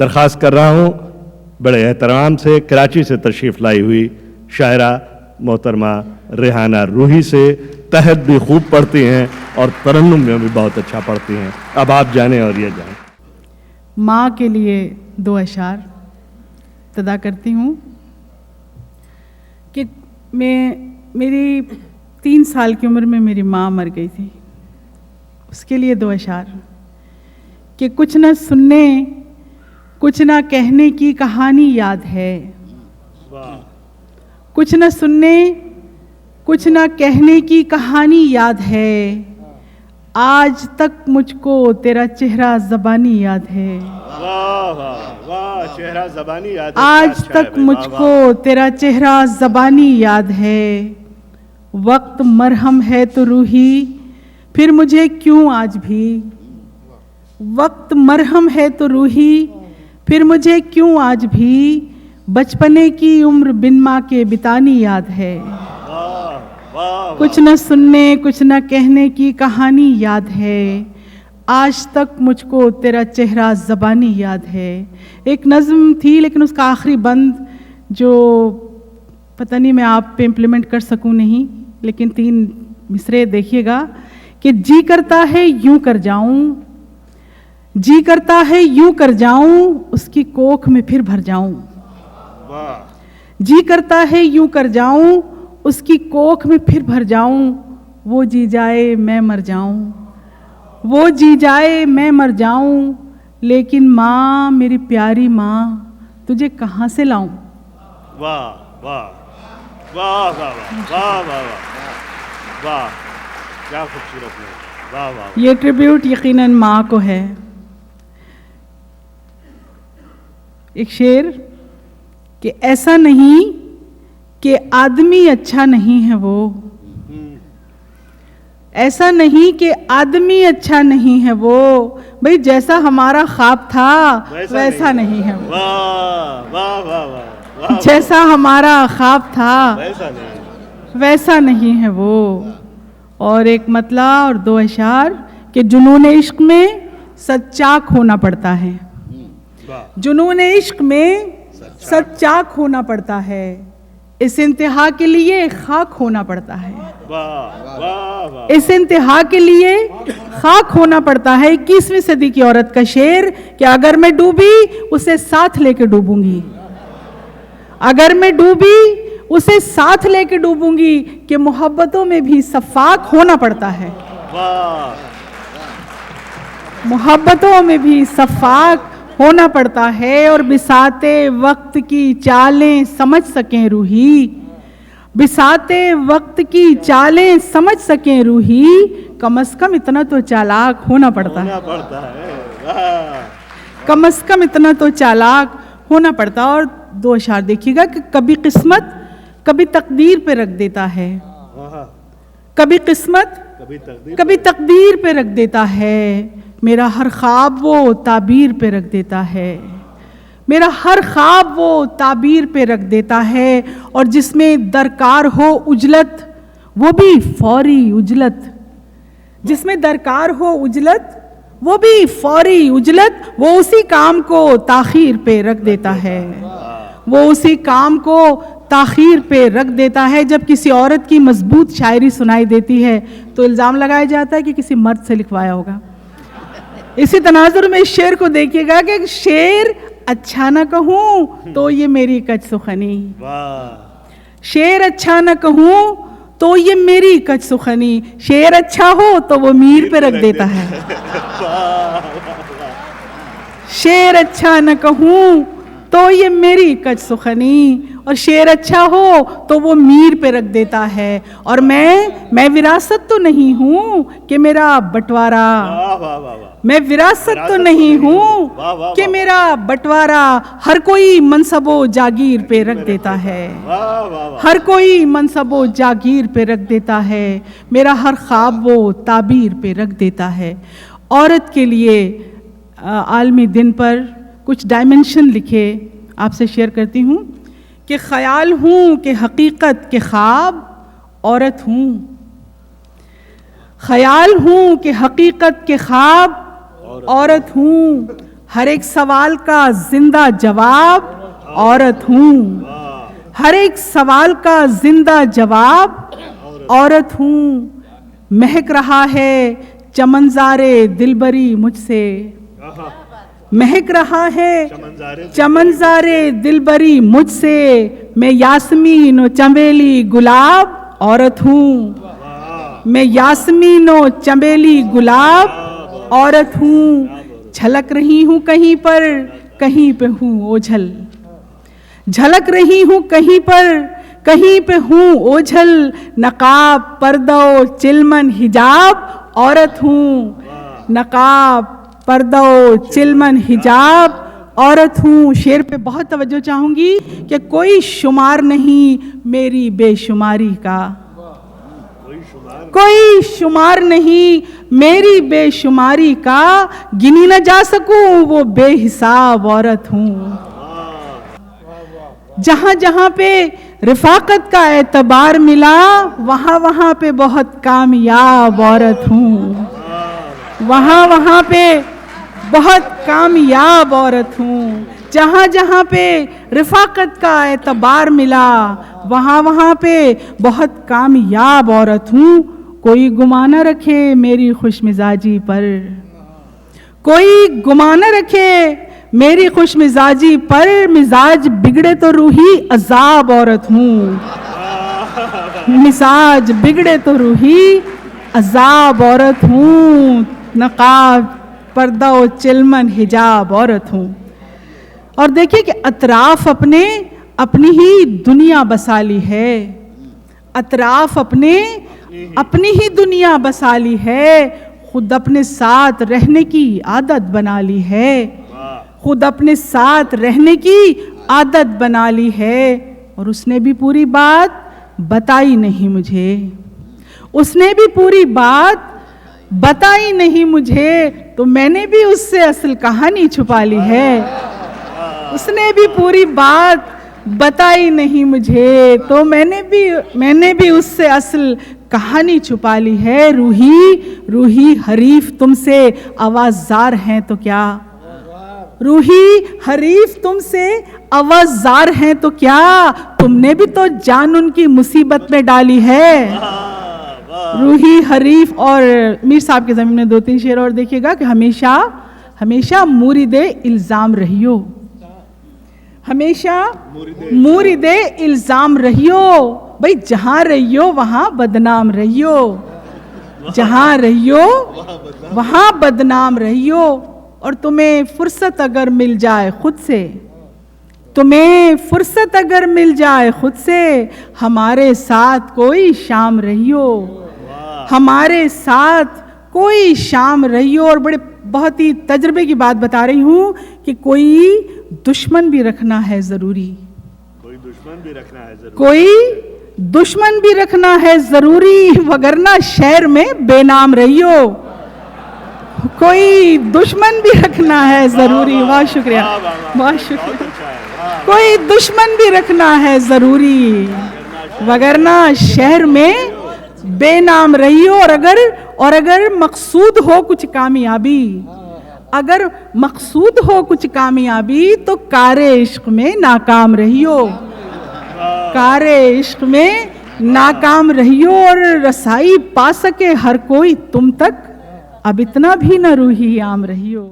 दरख्वास्त कर रहा हूँ बड़े एहतराम से कराची से तशरीफ़ लाई हुई शायरा मोहतरमा रेहाना रूही से। तहत भी खूब पढ़ती हैं और तरन्नुम में भी बहुत अच्छा पढ़ती हैं। अब आप जानें और ये जानें। माँ के लिए 2 अशार इब्तिदा करती हूँ कि मेरी 3 साल की उम्र में मेरी माँ मर गई थी। उसके लिए 2 अशार कि कुछ न सुनने कुछ न कहने की कहानी याद है। कुछ न सुनने कुछ न कहने की कहानी याद है। आज तक मुझको तेरा चेहरा ज़बानी याद है। वाह वाह वाह, चेहरा ज़बानी याद है। आज तक मुझको तेरा चेहरा ज़बानी याद है। वक्त मरहम है तो रूही फिर मुझे क्यों आज भी। वक्त मरहम है तो रूही फिर मुझे क्यों आज भी। बचपने की उम्र बिन माँ के बितानी याद है। कुछ न सुनने कुछ न कहने की कहानी याद है। आज तक मुझको तेरा चेहरा ज़बानी याद है। एक नज़्म थी लेकिन उसका आखिरी बंद जो पता नहीं मैं आप पे इम्प्लीमेंट कर सकूं नहीं, लेकिन 3 मिसरे देखिएगा कि जी करता है यूं कर जाऊं, जी करता है यूं कर जाऊं, उसकी कोख में फिर भर जाऊं। जी करता है यूं कर जाऊं, उसकी कोख में फिर भर जाऊं। वो जी जाए मैं मर जाऊं, वो जी जाए मैं मर जाऊं। लेकिन माँ मेरी प्यारी माँ तुझे कहाँ से लाऊं। वाह वाह वाह वाह वाह वाह वाह, क्या खूबसूरत है। वाह वाह। ये ट्रिब्यूट यकीनन माँ को है। एक शेर कि ऐसा नहीं कि आदमी अच्छा नहीं है वो, ऐसा नहीं कि आदमी अच्छा नहीं है वो। भाई जैसा हमारा ख्वाब था वैसा नहीं है वो। वाह वाह वाह वाह, जैसा हमारा ख्वाब था वैसा नहीं है वो। और एक मतला और 2 अशार कि जुनून इश्क में सच्चा खोना पड़ता है। जुनून इश्क में सच्चा खोना पड़ता है। इस इंतहा के लिए खाक होना पड़ता है। इस इंतहा के लिए खाक होना पड़ता है। 21वीं सदी की औरत का शेर कि अगर मैं डूबी उसे साथ लेके डूबूंगी, अगर मैं डूबी उसे साथ लेके डूबूंगी। कि मोहब्बतों में भी सफाक होना पड़ता है, मोहब्बतों में भी सफाक होना पड़ता है। और बिसाते वक्त की चालें समझ सकें रूही, बिसाते वक्त की चालें समझ सकें रूही। कम से कम इतना तो चालाक होना पड़ता है, कम से कम इतना तो चालाक होना पड़ता। और 2 अशार देखिएगा कि कभी किस्मत कभी तकदीर पे रख देता है, कभी किस्मत कभी तकदीर पे रख देता है। मेरा हर ख्वाब वो ताबीर पे रख देता है, मेरा हर ख्वाब वो ताबीर पे रख देता है। और जिसमें दरकार हो उजलत वो भी फौरी उजलत, जिसमें दरकार हो उजलत वो भी फौरी उजलत। वो उसी काम को ताखीर पे रख देता है, वो उसी काम को ताखीर पे रख देता है। जब किसी औरत की मजबूत शायरी सुनाई देती है तो इल्ज़ाम लगाया जाता है कि किसी मर्द से लिखवाया होगा। इसी तनाजुर में शेर को देखिएगा कि शेर अच्छा न कहूँ तो ये मेरी कच सुखनी, शेर अच्छा न कहूँ तो ये मेरी कच सुखनी। शेर अच्छा हो तो वो मीर पे रख देता है, शेर अच्छा न कहूँ तो ये मेरी कच सुखनी। और शेर अच्छा हो तो वो मीर पे रख देता है। और मैं विरासत तो नहीं हूँ कि मेरा बंटवारा, मैं विरासत तो नहीं हूँ कि मेरा बंटवारा। हर कोई मनसबो जागीर पे रख देता है, हर कोई मनसबो जागीर पे रख देता है। मेरा हर ख्वाब वो ताबीर पे रख देता है। औरत के लिए आलमी दिन पर कुछ डायमेंशन लिखे आपसे शेयर करती हूँ कि ख्याल हूँ कि हकीकत के ख्वाब औरत हूँ, ख्याल हूँ कि हकीकत के ख्वाब औरत हूँ। हर एक सवाल का जिंदा जवाब औरत हूँ, हर एक सवाल का जिंदा जवाब औरत हूँ। महक रहा है चमनज़ारे दिलबरी मुझसे, महक रहा है चमनज़ारे दिलबरी मुझसे। मैं यास्मीन व चमेली गुलाब औरत हूँ, मैं यास्मीन व चमेली गुलाब औरत हूँ। झलक रही हूँ कहीं पर, कहीं पे हूँ ओझल, झलक रही हूँ कहीं पर, कहीं पे हूँ ओझल। नकाब पर्दो चिलमन हिजाब औरत हूँ, नकाब पर्दो चिलमन हिजाब औरत हूँ। शेर पे बहुत तवज्जो चाहूंगी कि कोई शुमार नहीं मेरी बेशुमारी का, कोई शुमार नहीं मेरी बेशुमारी का। गिनी न जा सकूं वो बेहिसाब औरत हूँ। जहां जहां पे रिफाकत का एतबार मिला, वहां वहां पे बहुत कामयाब औरत हूँ, वहां वहां पे बहुत कामयाब औरत हूँ। जहां जहां पे रिफाकत का एतबार मिला, वहां वहां पे बहुत कामयाब औरत हूँ। कोई गुमान न रखे मेरी खुशमिजाजी पर, कोई गुमान न रखे मेरी खुशमिजाजी पर। मिजाज बिगड़े तो रूही अजाब औरत हूँ, मिजाज बिगड़े तो रूही अजाब औरत हूँ। नकाब पर्दा और चिलमन हिजाब औरत हूँ। और देखिए कि अतराफ अपने अपनी ही दुनिया बसा ली है, अतराफ अपने अपनी ही दुनिया बसा ली है। खुद अपने साथ रहने की आदत बना ली है, खुद अपने साथ रहने की आदत बना ली है। और उसने भी पूरी बात बताई नहीं मुझे, उसने भी पूरी बात बताई नहीं मुझे, तो मैंने भी उससे असल कहानी छुपा ली है। उसने भी पूरी बात बताई नहीं मुझे, तो मैंने भी उससे असल कहानी छुपा ली है। रूही रूही हरीफ तुमसे आवाज़ार हैं तो क्या, रूही हरीफ तुमसे आवाज़ार हैं तो क्या, तुमने भी तो जान उनकी मुसीबत में डाली है। रूही हरीफ। और मीर साहब के ज़मीन में 2-3 शेर और देखिएगा कि हमेशा हमेशा मुरीदे इल्ज़ाम रहियो, हमेशा मुरीदे इल्ज़ाम रहियो। भाई जहाँ रहियो वहाँ बदनाम रहियो, जहाँ रहियो वहाँ बदनाम रहियो। और तुम्हें फुर्सत अगर मिल जाए खुद से, तुम्हें फुर्सत अगर मिल जाए खुद से, हमारे साथ कोई शाम रहियो, हमारे साथ कोई शाम रहियो। और बड़े बहुत ही तजर्बे की बात बता रही हूँ कि कोई दुश्मन भी रखना है ज़रूरी, कोई दुश्मन भी रखना है जरूरी, कोई दुश्मन भी रखना है ज़रूरी, वगरना शहर में बेनाम रहियो। कोई दुश्मन भी रखना है ज़रूरी। बहुत शुक्रिया, बहुत शुक्रिया। कोई दुश्मन भी रखना है ज़रूरी, वगरना शहर में बेनाम रहियो। और अगर मकसूद हो कुछ कामयाबी, अगर मकसूद हो कुछ कामयाबी, तो कारे इश्क में नाकाम रहियो, कारे इश्क में नाकाम रहियो। और रसाई पा सके हर कोई तुम तक, अब इतना भी न रूही आम रहियो।